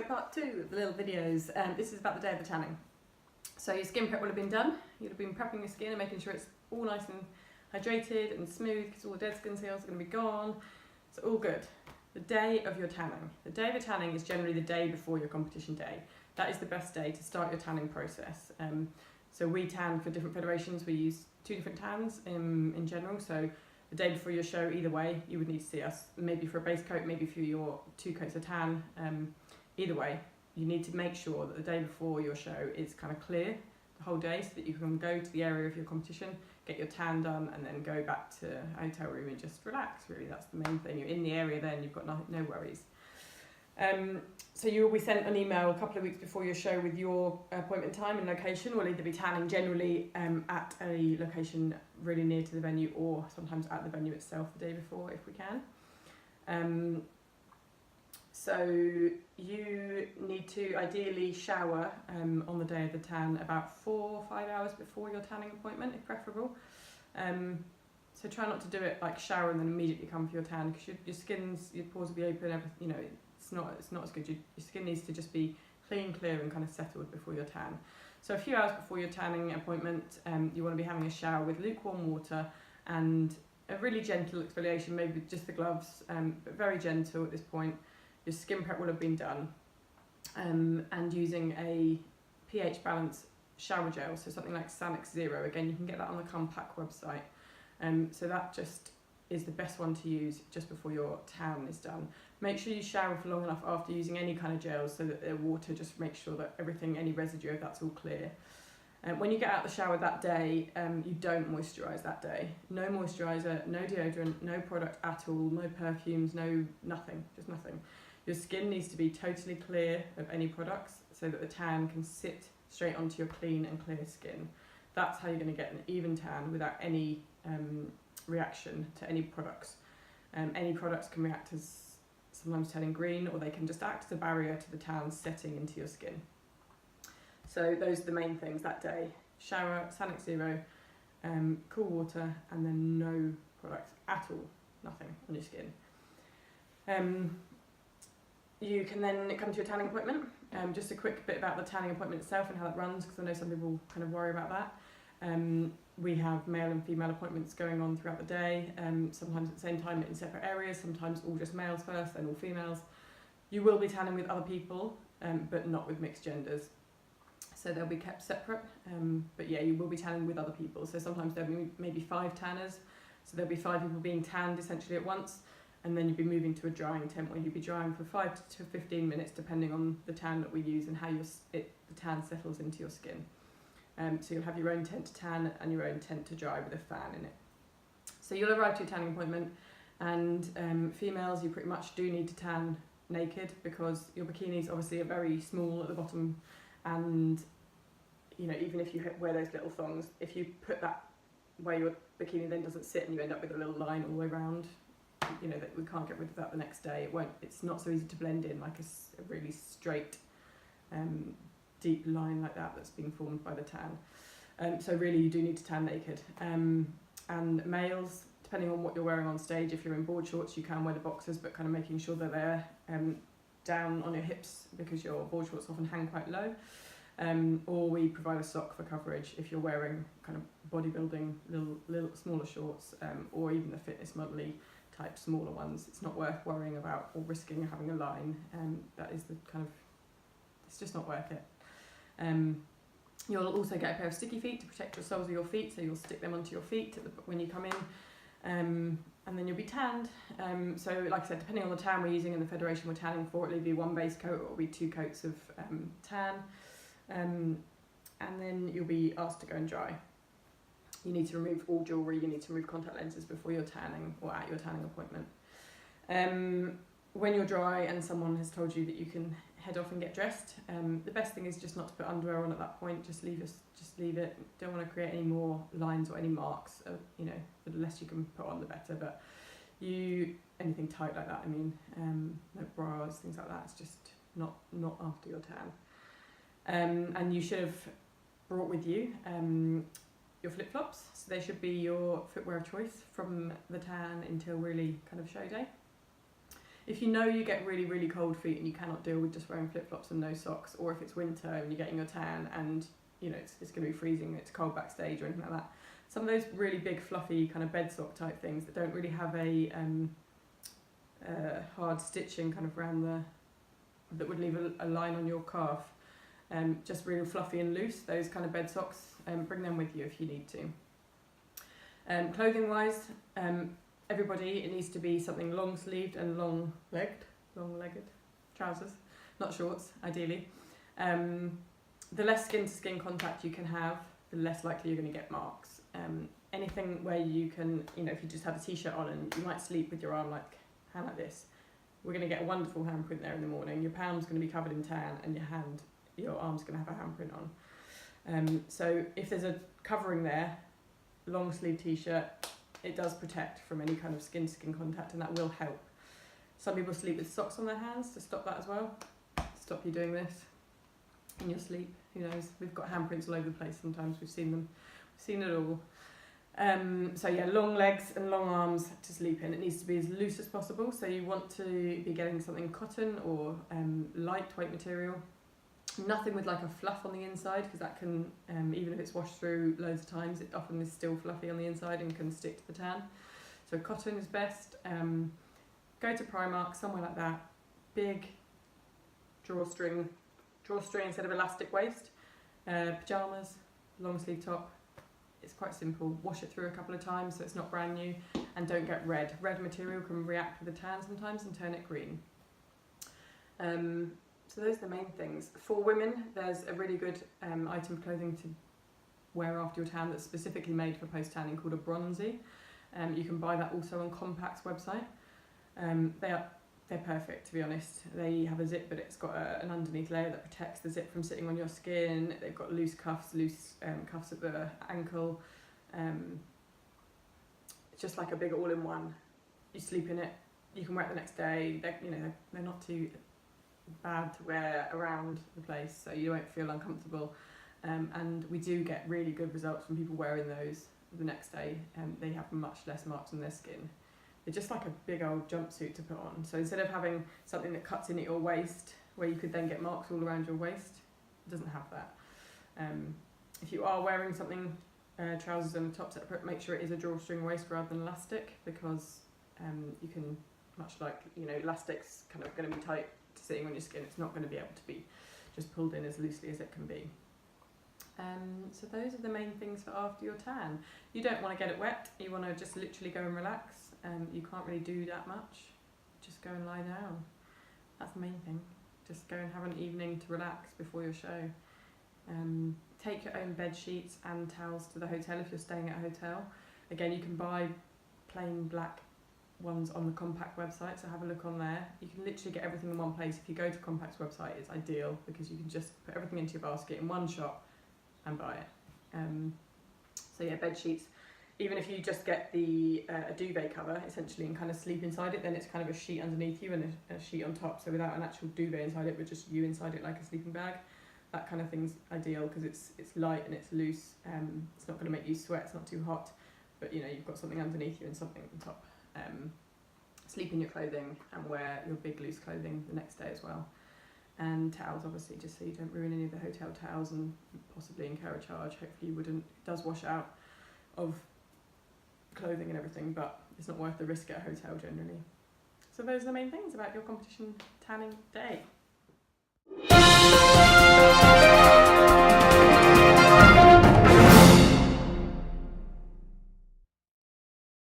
So part 2 of the little videos, this is about the day of the tanning. So your skin prep will have been done. You'll have been prepping your skin and making sure it's all nice and hydrated and smooth because all the dead skin cells are going to be gone. It's all good. The day of your tanning. The day of your tanning is generally the day before your competition day. That is the best day to start your tanning process. So we tan for different federations. We use 2 different tans in general. So the day before your show, either way, you would need to see us. Maybe for a base coat, maybe for your 2 coats of tan. Either way, you need to make sure that the day before your show is kind of clear the whole day so that you can go to the area of your competition, get your tan done, and then go back to a hotel room and just relax, really. That's the main thing. You're in the area then, you've got no worries. So you will be sent an email a couple of weeks before your show with your appointment time and location. We'll either be tanning generally at a location really near to the venue or sometimes at the venue itself the day before if we can. So you need to ideally shower on the day of the tan about 4 or 5 hours before your tanning appointment, if preferable. So try not to do it like shower and then immediately come for your tan because your pores will be open. You know, it's not as good. Your skin needs to just be clean, clear, and kind of settled before your tan. So a few hours before your tanning appointment, you want to be having a shower with lukewarm water and a really gentle exfoliation, maybe with just the gloves, but very gentle at this point. Your skin prep will have been done, and using a pH balance shower gel, so something like Sanex Zero. Again, you can get that on the Compact website. So that just is the best one to use just before your tan is done. Make sure you shower for long enough after using any kind of gels so that the water just makes sure that everything, any residue of that's all clear. When you get out of the shower that day, you don't moisturise that day. No moisturiser, no deodorant, no product at all, no perfumes, nothing, just nothing. Your skin needs to be totally clear of any products so that the tan can sit straight onto your clean and clear skin. That's how you're going to get an even tan without any reaction to any products. Any products can react as sometimes turning green, or they can just act as a barrier to the tan setting into your skin. So those are the main things that day. Shower, Sanex Zero, cool water, and then no products at all, nothing on your skin. You can then come to your tanning appointment. Just a quick bit about the tanning appointment itself and how it runs, because I know some people kind of worry about that. We have male and female appointments going on throughout the day, sometimes at the same time in separate areas, sometimes all just males first, then all females. You will be tanning with other people, but not with mixed genders. So they'll be kept separate, but yeah, you will be tanning with other people. So sometimes there'll be maybe 5 tanners, so there'll be 5 people being tanned essentially at once. And then you'll be moving to a drying tent where you'll be drying for 5 to 15 minutes depending on the tan that we use and how the tan settles into your skin. So you'll have your own tent to tan and your own tent to dry with a fan in it. So you'll arrive to your tanning appointment, and females, you pretty much do need to tan naked because your bikinis obviously are very small at the bottom, and you know, even if you wear those little thongs, if you put that where your bikini then doesn't sit and you end up with a little line all the way around, you know, that we can't get rid of that the next day. It's not so easy to blend in like a really straight deep line like that that's being formed by the tan. So really you do need to tan naked. And males, depending on what you're wearing on stage, if you're in board shorts you can wear the boxers, but kind of making sure that they're down on your hips because your board shorts often hang quite low. Or we provide a sock for coverage if you're wearing kind of bodybuilding little smaller shorts, or even the fitness modelly type smaller ones. It's not worth worrying about or risking having a line. That is the kind of, it's just not worth it. You'll also get a pair of sticky feet to protect your soles of your feet, so you'll stick them onto your feet when you come in, and then you'll be tanned. So like I said, depending on the tan we're using and the federation we're tanning for, it'll be 1 base coat or it'll be 2 coats of tan, and then you'll be asked to go and dry. You need to remove all jewellery, you need to remove contact lenses before you're tanning or at your tanning appointment. When you're dry and someone has told you that you can head off and get dressed, the best thing is just not to put underwear on at that point. Just leave it. Don't want to create any more lines or any marks. You know, the less you can put on, the better. But anything tight like that, I mean, no bras, things like that. It's just not after your tan. And you should have brought with you your flip-flops. So they should be your footwear of choice from the tan until really kind of show day. If you know you get really, really cold feet and you cannot deal with just wearing flip-flops and no socks, or if it's winter and you're getting your tan and it's going to be freezing, it's cold backstage or anything like that, some of those really big fluffy kind of bed sock type things that don't really have a hard stitching kind of around that would leave a line on your calf, just really fluffy and loose, those kind of bed socks, bring them with you if you need to. Clothing wise, everybody, it needs to be something long sleeved and long legged trousers, not shorts ideally. The less skin to skin contact you can have, the less likely you're going to get marks. Anything where you can, if you just have a t-shirt on and you might sleep with your arm hand like this, we're going to get a wonderful handprint there in the morning. Your palm's going to be covered in tan and your arm's going to have a handprint on. So if there's a covering there, long sleeve t-shirt, it does protect from any kind of skin to skin contact, and that will help. Some people sleep with socks on their hands to stop that as well. Stop you doing this in your sleep. Who knows? We've got handprints all over the place sometimes. We've seen them. We've seen it all. So yeah, long legs and long arms to sleep in. It needs to be as loose as possible. So you want to be getting something cotton or lightweight material. Nothing with like a fluff on the inside, because that can, even if it's washed through loads of times, it often is still fluffy on the inside and can stick to the tan. So cotton is best. Go to Primark, somewhere like that. Big drawstring instead of elastic waist. Pyjamas, long sleeve top. It's quite simple. Wash it through a couple of times so it's not brand new, and don't get red. Red material can react with the tan sometimes and turn it green. So those are the main things. For women, there's a really good item of clothing to wear after your tan that's specifically made for post-tanning called a bronzy. You can buy that also on Compact's website. They're perfect, to be honest. They have a zip, but it's got an underneath layer that protects the zip from sitting on your skin. They've got loose cuffs at the ankle. It's just like a big all-in-one. You sleep in it. You can wear it the next day. They're not too bad to wear around the place, so you won't feel uncomfortable. And we do get really good results from people wearing those the next day, and they have much less marks on their skin. They're just like a big old jumpsuit to put on. So instead of having something that cuts in at your waist, where you could then get marks all around your waist, it doesn't have that. If you are wearing something, trousers and a top separate, make sure it is a drawstring waist rather than elastic, because you can, much like, elastic's kind of going to be tight sitting on your skin, it's not going to be able to be just pulled in as loosely as it can be. So those are the main things for after your tan. You don't want to get it wet, you want to just literally go and relax. You can't really do that much, just go and lie down. That's the main thing. Just go and have an evening to relax before your show. Take your own bed sheets and towels to the hotel if you're staying at a hotel. Again, you can buy plain black ones on the Compact website, so have a look on there. You can literally get everything in one place. If you go to Compact's website, it's ideal because you can just put everything into your basket in one shop and buy it. So yeah, bed sheets. Even if you just get a duvet cover, essentially, and kind of sleep inside it, then it's kind of a sheet underneath you and a sheet on top, so without an actual duvet inside it, but just you inside it like a sleeping bag. That kind of thing's ideal because it's light and it's loose. It's not going to make you sweat, it's not too hot, but you've got something underneath you and something on top. Sleep in your clothing and wear your big loose clothing the next day as well. And towels, obviously, just so you don't ruin any of the hotel towels and possibly incur a charge. Hopefully you wouldn't. It does wash out of clothing and everything, but it's not worth the risk at a hotel generally. So those are the main things about your competition tanning day.